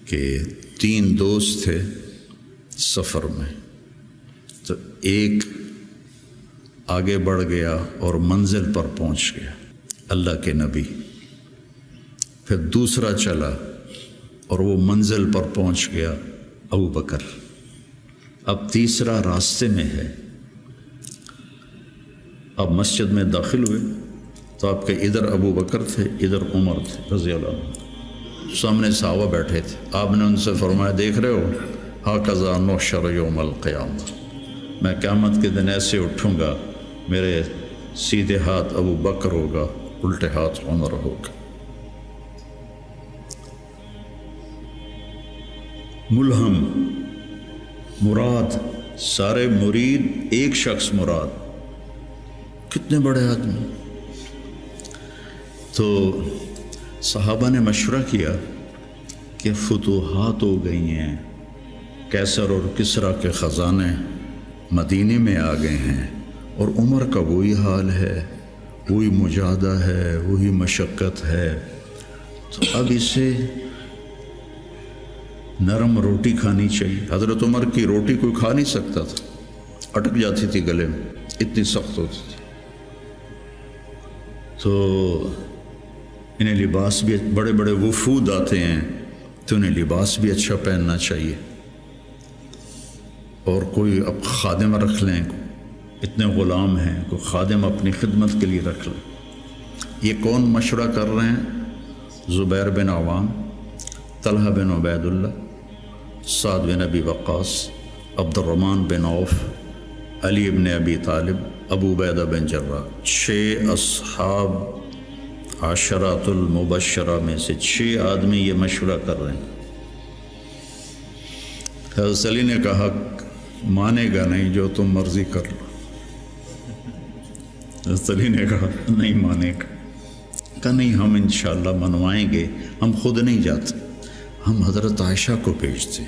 کہ 3 دوست تھے سفر میں، تو ایک آگے بڑھ گیا اور منزل پر پہنچ گیا، اللہ کے نبی۔ پھر دوسرا چلا اور وہ منزل پر پہنچ گیا، ابو بکر۔ اب تیسرا راستے میں ہے۔ اب مسجد میں داخل ہوئے تو آپ کے ادھر ابو بکر تھے، ادھر عمر تھے رضی اللہ عنہ، سامنے صحابہ بیٹھے تھے۔ آپ نے ان سے فرمایا، دیکھ رہے ہو، ہاکذا نحشر یوم القیامہ، میں قیامت کے دن ایسے اٹھوں گا، میرے سیدھے ہاتھ ابو بکر ہوگا، الٹے ہاتھ عمر ہوگا۔ ملہم مراد، سارے مرید، ایک شخص مراد، کتنے بڑے آدمی۔ تو صحابہ نے مشورہ کیا کہ فتوحات ہو گئی ہیں، کیسر اور کسریٰ کے خزانے مدینے میں آ گئے ہیں، اور عمر کا وہی حال ہے، وہی مجاہدہ ہے، وہی مشقت ہے، تو اب اسے نرم روٹی کھانی چاہیے۔ حضرت عمر کی روٹی کوئی کھا نہیں سکتا تھا، اٹک جاتی تھی گلے میں، اتنی سخت ہوتی تھی۔ تو انہیں لباس بھی، بڑے بڑے وفود آتے ہیں تو انہیں لباس بھی اچھا پہننا چاہیے، اور کوئی اب خادم رکھ لیں، اتنے غلام ہیں، کوئی خادم اپنی خدمت کے لیے رکھ لیں۔ یہ کون مشورہ کر رہے ہیں؟ زبیر بن عوام، طلحہ بن عبید اللہ، سعد بن ابی وقاص، عبد الرحمن بن عوف، علی بن ابی طالب، ابو عبیدہ بن جراح۔ 6 اصحاب عشرات المبشرہ میں سے 6 آدمی یہ مشورہ کر رہے ہیں۔ حضرت علی نے کہا، مانے گا نہیں، جو تم مرضی کر لو۔ حضرت علی نے کہا، نہیں مانے گا۔ کہا نہیں، ہم انشاءاللہ منوائیں گے، ہم خود نہیں جاتے، ہم حضرت عائشہ کو بھیجتے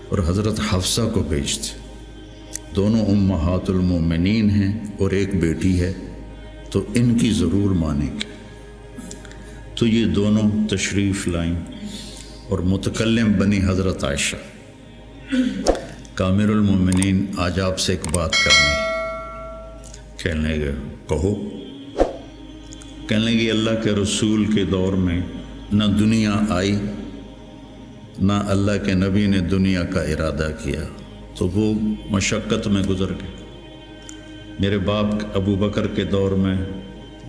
اور حضرت حفصہ کو بھیجتے، دونوں امہات المومنین ہیں اور ایک بیٹی ہے، تو ان کی ضرور مانیں گے۔ تو یہ دونوں تشریف لائیں، اور متکلم بنی حضرت عائشہ، کامر المومنین، آج آپ سے ایک بات کرنی ہے۔ کہنے لگے، کہو۔ کہنے لگے، اللہ کے رسول کے دور میں نہ دنیا آئی، نہ اللہ کے نبی نے دنیا کا ارادہ کیا، تو وہ مشقت میں گزر گئے۔ میرے باپ ابو بکر کے دور میں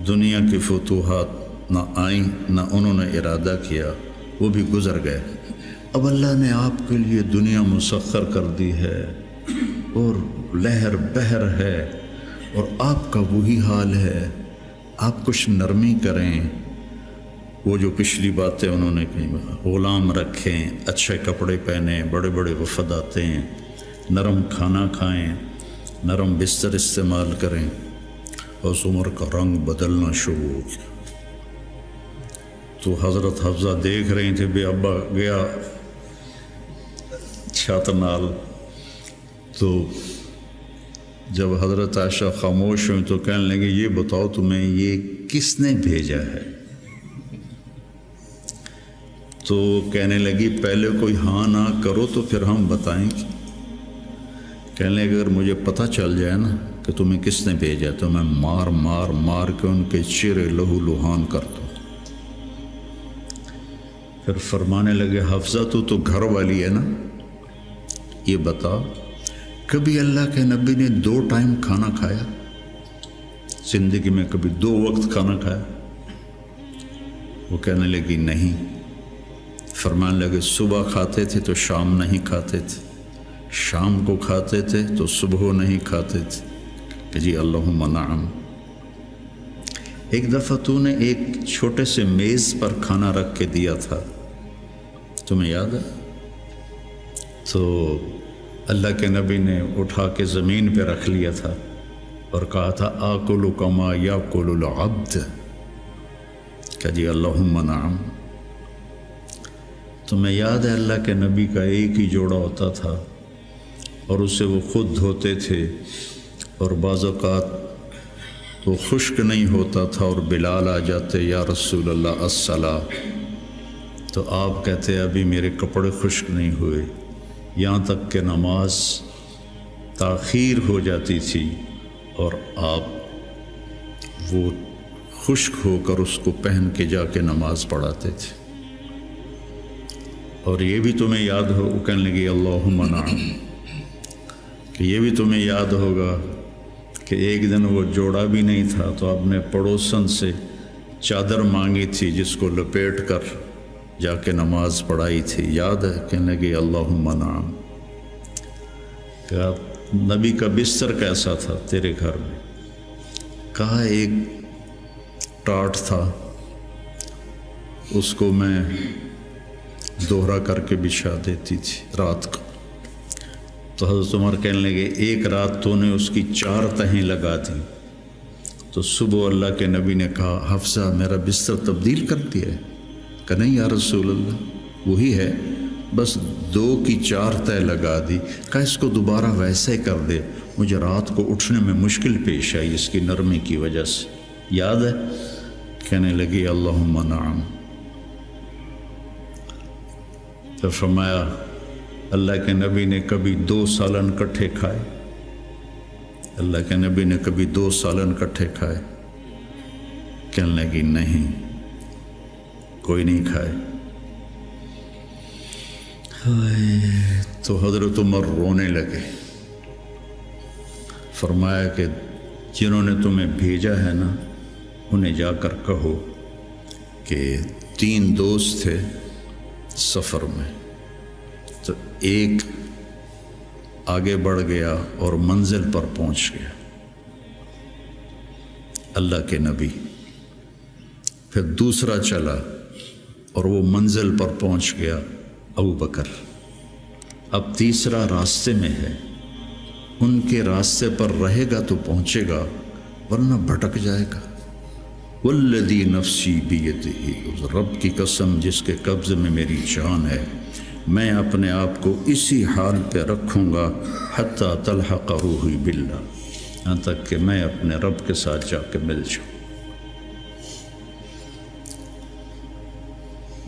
دنیا کی فتوحات نہ آئیں، نہ انہوں نے ارادہ کیا، وہ بھی گزر گئے۔ اب اللہ نے آپ کے لیے دنیا مسخر کر دی ہے، اور لہر بہر ہے، اور آپ کا وہی حال ہے۔ آپ کچھ نرمی کریں۔ وہ جو پچھلی باتیں انہوں نے کہیں، غلام رکھیں، اچھے کپڑے پہنیں، بڑے بڑے وفد آتے ہیں، نرم کھانا کھائیں، نرم بستر استعمال کریں۔ اور عمر کا رنگ بدلنا شروع ہو گیا۔ تو حضرت حفصہ دیکھ رہی تھے، بے ابا گیا چھت نال، تو جب حضرت عائشہ خاموش ہوئی تو کہنے لگے، یہ بتاؤ تمہیں یہ کس نے بھیجا ہے؟ تو کہنے لگی، پہلے کوئی ہاں نہ کرو تو پھر ہم بتائیں گے۔ کہنے لگے، اگر مجھے پتہ چل جائے نا کہ تمہیں کس نے بھیجا، تو میں مار مار مار کے ان کے چہرے لہو لہان کر دوں۔ پھر فرمانے لگے، حفصہ تو گھر والی ہے نا، یہ بتا، کبھی اللہ کے نبی نے 2 ٹائم کھانا کھایا؟ زندگی میں کبھی 2 وقت کھانا کھایا؟ وہ کہنے لگی، نہیں۔ فرمانے لگے، صبح کھاتے تھے تو شام نہیں کھاتے تھے، شام کو کھاتے تھے تو صبح نہیں کھاتے تھے۔ کہ جی اللہم نعم۔ ایک دفعہ تو نے ایک چھوٹے سے میز پر کھانا رکھ کے دیا تھا، تمہیں یاد ہے؟ تو اللہ کے نبی نے اٹھا کے زمین پہ رکھ لیا تھا اور کہا تھا، آکل کما یاکل العبد۔ کہ جی اللہم نعم۔ تمہیں یاد ہے اللہ کے نبی کا ایک ہی جوڑا ہوتا تھا، اور اسے وہ خود دھوتے تھے، اور بعض اوقات وہ خشک نہیں ہوتا تھا اور بلال آ جاتے یا رسول اللہ الصلاۃ، تو آپ کہتے ابھی میرے کپڑے خشک نہیں ہوئے، یہاں تک کہ نماز تاخیر ہو جاتی تھی اور آپ وہ خشک ہو کر اس کو پہن کے جا کے نماز پڑھاتے تھے۔ اور یہ بھی تمہیں یاد ہو، وہ کہنے لگی اللہم نعم، کہ یہ بھی تمہیں یاد ہوگا کہ ایک دن وہ جوڑا بھی نہیں تھا تو آپ نے پڑوسن سے چادر مانگی تھی جس کو لپیٹ کر جا کے نماز پڑھائی تھی، یاد ہے؟ کہنے لگی اللہم نعم۔ کہا نبی کا بستر کیسا تھا تیرے گھر میں؟ کہا ایک ٹاٹ تھا، اس کو میں دوہرا کر کے بچھا دیتی تھی رات کو۔ تو حضرت عمر کہنے لگے ایک رات تو نے اس کی 4 تہیں لگا دی، تو صبح اللہ کے نبی نے کہا حفصہ میرا بستر تبدیل کر دیا ہے؟ کہ نہیں یا رسول اللہ وہی ہے، بس 2 کی 4 تہ لگا دی۔ کہا اس کو دوبارہ ویسے کر دے، مجھے رات کو اٹھنے میں مشکل پیش آئی اس کی نرمی کی وجہ سے، یاد ہے؟ کہنے لگی اللہم نعم۔ تو فرمایا اللہ کے نبی نے کبھی 2 سالن کٹھے کھائے؟ اللہ کے نبی نے کبھی 2 سالن کٹھے کھائے؟ کہنے لگی نہیں، کوئی نہیں کھائے۔ تو حضرت عمر رونے لگے، فرمایا کہ جنہوں نے تمہیں بھیجا ہے نا انہیں جا کر کہو کہ 3 دوست تھے سفر میں، تو ایک آگے بڑھ گیا اور منزل پر پہنچ گیا اللہ کے نبی، پھر دوسرا چلا اور وہ منزل پر پہنچ گیا ابو بکر، اب تیسرا راستے میں ہے، ان کے راستے پر رہے گا تو پہنچے گا ورنہ بھٹک جائے گا۔ والذی نفسی بیدہ، اس رب کی قسم جس کے قبضے میں میری جان ہے، میں اپنے آپ کو اسی حال پہ رکھوں گا حتی تلحق روحی باللہ، یہاں تک کہ میں اپنے رب کے ساتھ جا کے مل جاؤں۔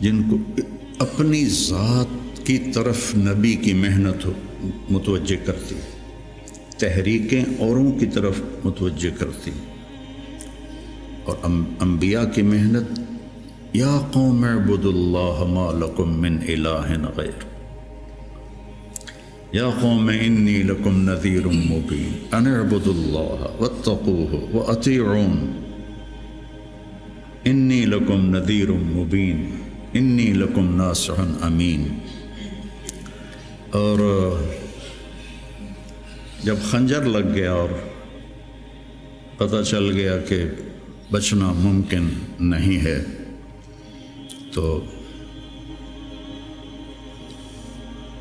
جن کو اپنی ذات کی طرف نبی کی محنت متوجہ کرتی، تحریکیں اوروں کی طرف متوجہ کرتی، اور انبیاء کی محنت یا قوم اعبدوا اللہ ما لکم من الہ غیر، یا قوم انی لکم نذیر مبین ان اعبدوا اللہ واتقوہ واطیعون انی لکم نذیر مبین انی لکم ناصح امین۔ اور جب خنجر لگ گیا اور پتہ چل گیا کہ بچنا ممکن نہیں ہے، تو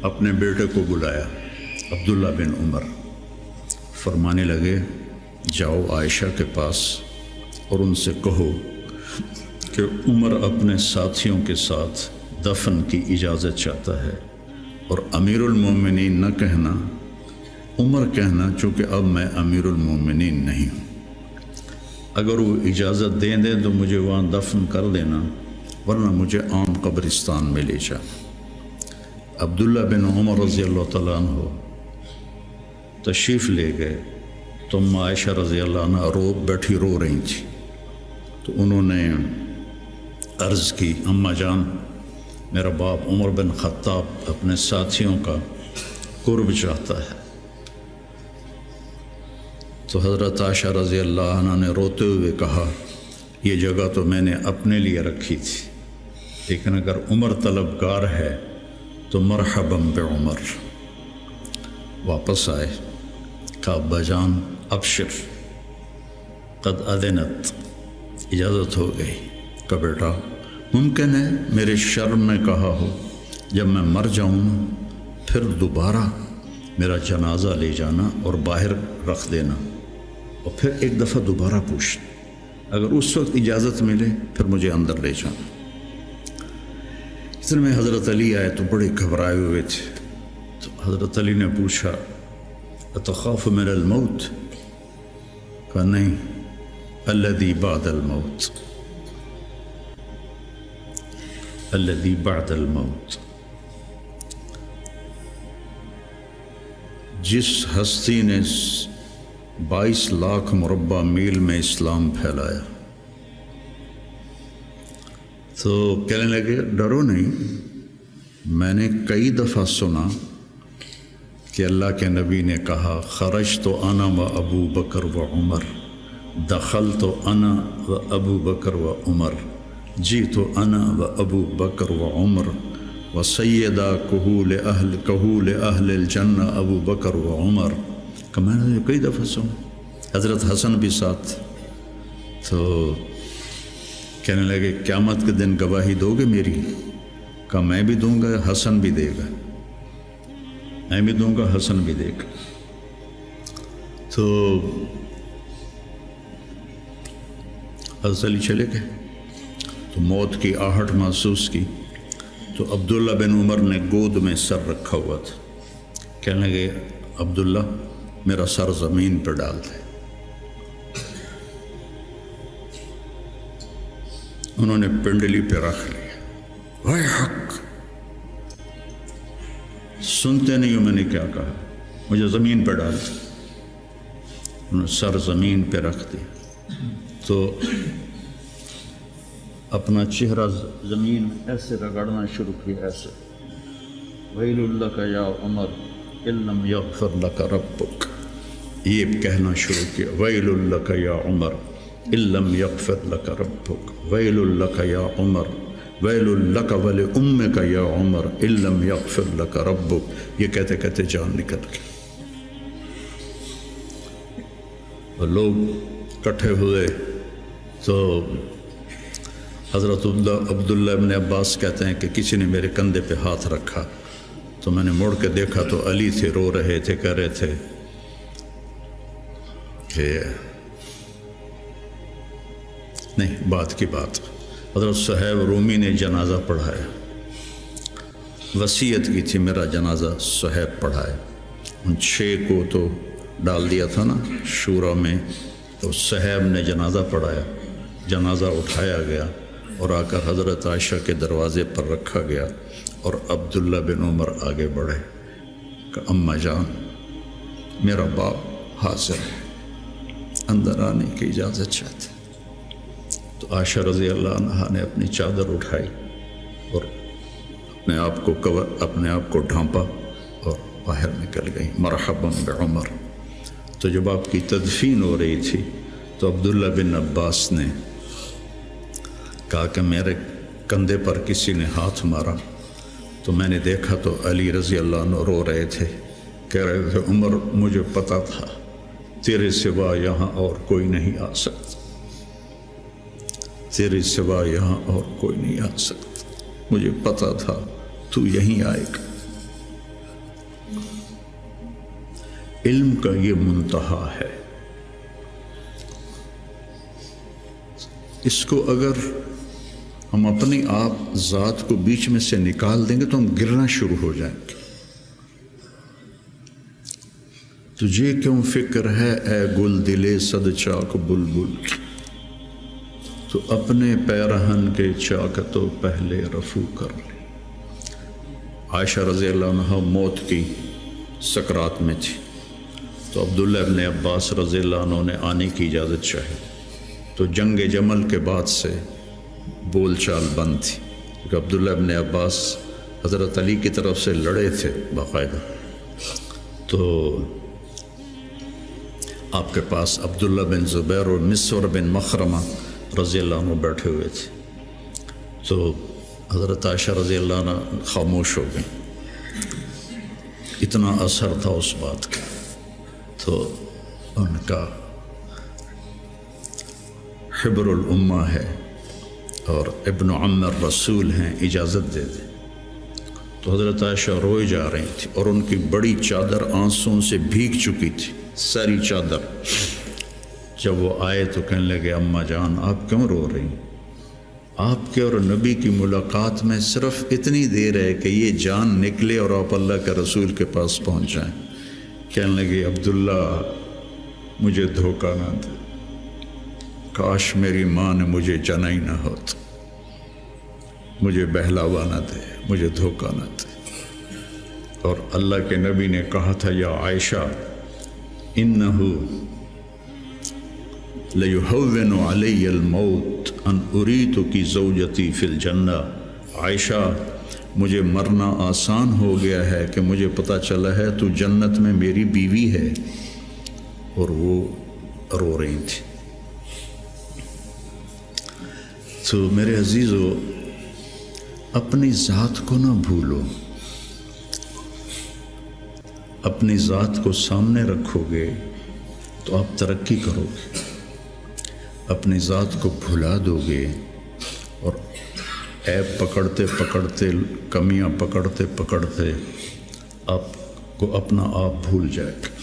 اپنے بیٹے کو بلایا عبداللہ بن عمر، فرمانے لگے جاؤ عائشہ کے پاس اور ان سے کہو کہ عمر اپنے ساتھیوں کے ساتھ دفن کی اجازت چاہتا ہے، اور امیر المومنین نہ کہنا، عمر کہنا، چونکہ اب میں امیر المومنین نہیں ہوں۔ اگر وہ اجازت دیں دیں تو مجھے وہاں دفن کر دینا، ورنہ مجھے عام قبرستان میں لے جا۔ عبداللہ بن عمر رضی اللہ تعالیٰ عنہ تشریف لے گئے تو عائشہ رضی اللہ عنہ بیٹھی رو رہی تھی، تو انہوں نے عرض کی اماں جان میرا باپ عمر بن خطاب اپنے ساتھیوں کا قرب چاہتا ہے۔ تو حضرت عائشہ رضی اللہ عنہ نے روتے ہوئے کہا یہ جگہ تو میں نے اپنے لیے رکھی تھی، لیکن اگر عمر طلبگار ہے تو مرحبا بعمر۔ واپس آئے، کہا ابا جان ابشر قد اذنت، اجازت ہو گئی۔ کہ بیٹا ممکن ہے میرے شرم میں کہا ہو، جب میں مر جاؤں پھر دوبارہ میرا جنازہ لے جانا اور باہر رکھ دینا، اور پھر ایک دفعہ دوبارہ پوچھنا، اگر اس وقت اجازت ملے پھر مجھے اندر لے جانا۔ اس میں حضرت علی آئے تو بڑے گھبرائے ہوئے تھے، تو حضرت علی نے پوچھا اتخاف من الموت؟ کہا نہیں، الذی بعد الموت، الذی بعد الموت، جس ہستی نے 22 لاکھ مربع میل میں اسلام پھیلایا. تو کہنے لگے ڈرو نہیں. میں نے کئی دفعہ سنا کہ اللہ کے نبی نے کہا خرج تو انا و ابو بکر و عمر، دخل تو انا و ابو بکر و عمر، جی تو انا و ابو بکر و عمر و سیدہ کہول اہل الجنہ ابو بکر و عمر. کہ میں نے کئی دفعہ سنا. حضرت حسن بھی ساتھ. تو کہنے لگے قیامت کے دن گواہی دو گے میری؟ کہا میں بھی دوں گا، حسن بھی دے گا، میں بھی دوں گا، حسن بھی دے گا. تو حضرت علی چلے گئے تو موت کی آہٹ محسوس کی. تو عبداللہ بن عمر نے گود میں سر رکھا ہوا تھا. کہنے لگے عبداللہ میرا سر زمین پر ڈال دے. انہوں نے پنڈلی پہ رکھ لیا. وائے حق، سنتے نہیں ہو میں نے کیا کہا، مجھے زمین پہ ڈال دے. انہوں نے سر زمین پہ رکھ دیا. تو اپنا چہرہ زمین ایسے رگڑنا شروع کیا، ایسے ویل لک یا عمر ان لم یغفر لک ربک. یہ کہنا شروع کیا ویل لک یا عمر ان لم یغفر لک ربک، ویل لک یا عمر، ویل لک ولامک یا عمر ان لم یغفر لک ربک. یہ کہتے کہتے جان نکل گئی. اور لوگ اکٹھے ہوئے تو حضرت عبداللہ ابن عباس کہتے ہیں کہ کسی نے میرے کندھے پہ ہاتھ رکھا تو میں نے مڑ کے دیکھا تو علی تھے، رو رہے تھے، کہہ رہے تھے کہ نہیں، بات کی بات. حضرت صہیب رومی نے جنازہ پڑھایا، وصیت کی تھی میرا جنازہ صہیب پڑھائے. ان 6 کو تو ڈال دیا تھا نا شورا میں. تو صہیب نے جنازہ پڑھایا، جنازہ اٹھایا گیا اور آ کر حضرت عائشہ کے دروازے پر رکھا گیا. اور عبداللہ بن عمر آگے بڑھے کہ اماں جان میرا باپ حاضر ہے، اندر آنے کی اجازت چاہتے. تو عائشہ رضی اللہ عنہا نے اپنی چادر اٹھائی اور اپنے آپ کو ڈھانپا اور باہر نکل گئی. مرحبا بعمر. تو جب آپ کی تدفین ہو رہی تھی تو عبداللہ بن عباس نے کہا کہ میرے کندھے پر کسی نے ہاتھ مارا. تو میں نے دیکھا تو علی رضی اللہ عنہ رو رہے تھے، کہہ رہے تھے عمر مجھے پتا تھا تیرے سوا یہاں اور کوئی نہیں آ سکتا، تیرے سوا یہاں اور کوئی نہیں آ سکتا، مجھے پتا تھا تو یہیں آئے گا. علم کا یہ منتہا ہے. اس کو اگر ہم اپنی آپ ذات کو بیچ میں سے نکال دیں گے تو ہم گرنا شروع ہو جائیں گے. تجھے کیوں فکر ہے اے گل دلے صد چاک بلبل، تو اپنے پیرہن کے چاک تو پہلے رفو کر لے. عائشہ رضی اللہ عنہ موت کی سکرات میں تھی تو عبداللہ ابن عباس رضی اللہ عنہ نے آنے کی اجازت چاہی. تو جنگ جمل کے بعد سے بول چال بند تھی کیونکہ عبداللہ ابن عباس حضرت علی کی طرف سے لڑے تھے باقاعدہ. تو آپ کے پاس عبداللہ بن زبیر اور مسور بن مخرمہ رضی اللہ عنہ بیٹھے ہوئے تھے. تو حضرت عائشہ رضی اللہ عنہ خاموش ہو گئی. اتنا اثر تھا اس بات کا. تو ان کا حبر الامہ ہے اور ابن عم الرسول ہیں، اجازت دے دیں. تو حضرت عائشہ روئے جا رہی تھی اور ان کی بڑی چادر آنسوں سے بھیگ چکی تھی، ساری چادر. جب وہ آئے تو کہنے لگے اماں جان آپ کیوں رو رہی ہیں؟ آپ کے اور نبی کی ملاقات میں صرف اتنی دیر ہے کہ یہ جان نکلے اور آپ اللہ کے رسول کے پاس پہنچ جائیں. کہنے لگے عبداللہ مجھے دھوکہ نہ دے. کاش میری ماں نے مجھے جنا ہی نہ ہوتا، مجھے بہلاوا نہ دے، مجھے دھوکہ نہ دے۔ اور اللہ کے نبی نے کہا تھا یا عائشہ انہ لیہون علی الموت ان اریتک زوجتی فی الجنہ، عائشہ مجھے مرنا آسان ہو گیا ہے کہ مجھے پتہ چلا ہے تو جنت میں میری بیوی ہے۔ اور وہ رو رہی تھی۔ تو میرے عزیزو، اپنی ذات کو نہ بھولو، اپنی ذات کو سامنے رکھو گے تو آپ ترقی کرو گے، اپنی ذات کو بھلا دو گے اور عیب پکڑتے پکڑتے، کمیاں پکڑتے پکڑتے آپ کو اپنا آپ بھول جائے گا۔